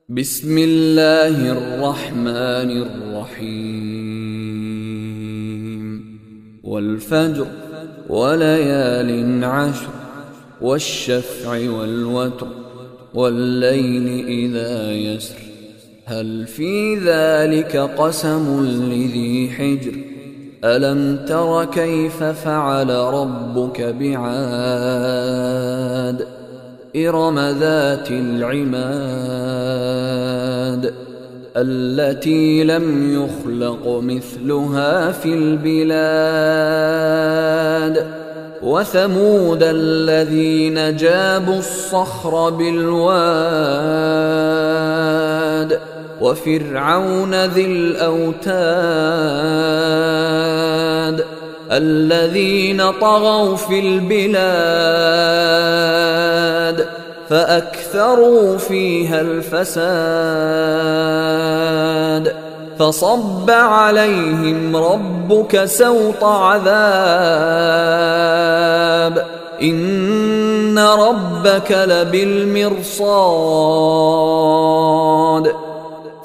بسم الله الرحمن الرحيم والفجر وليال عشر والشفع والوتر والليل إذا يسر هل في ذلك قسم لذي حجر ألم تر كيف فعل ربك بعاد إرم ذات العماد التي لم يخلق مثلها في البلاد وثمود الذين جابوا الصخر بالواد وفرعون ذي الأوتاد الذين طغوا في البلاد فأكثروا فيها الفساد فصب عليهم ربك سوط عذاب إن ربك لبالمرصاد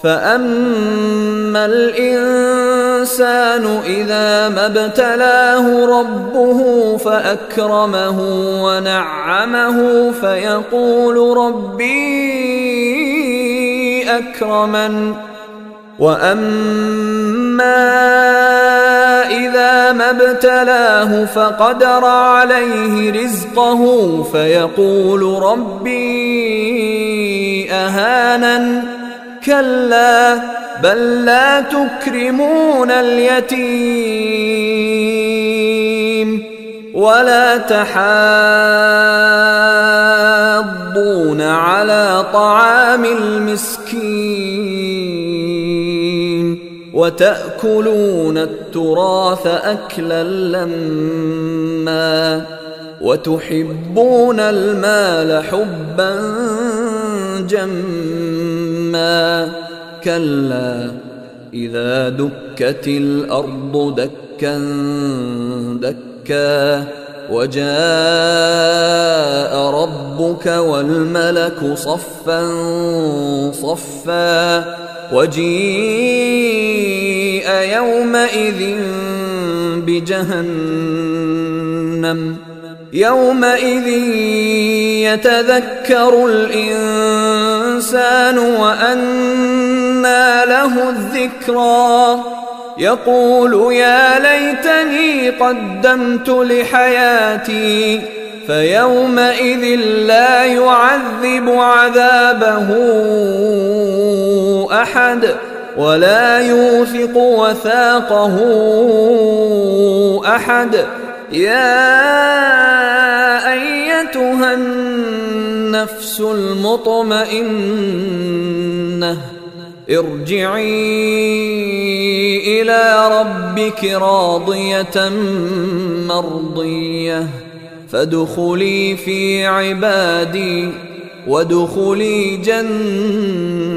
فأما الإنسان إذا ما ابتلاه ربه فأكرمه ونعمه فيقول ربي أكرمن وأما إذا ما ابتلاه فقدر عليه رزقه فيقول ربي أهانن كلا بل لا تكرمون اليتيم ولا تحاضون على طعام المسكين وتأكلون التراث أكلا لما وتحبون المال حبا جما كلا إذا دكت الأرض دكا دكا وجاء ربك والملك صفا صفا وجيء يومئذ بجهنم يومئذ يتذكر الإنسان وأنى له الذكرى يقول يا ليتني قدمت لحياتي فيومئذ لا يعذب عذابه أحد ولا يوثق وثاقه أحد يا أيتها النفس المطمئنة ارجعي إلى ربك راضية مرضية فادخلي في عبادي وادخلي جنتي.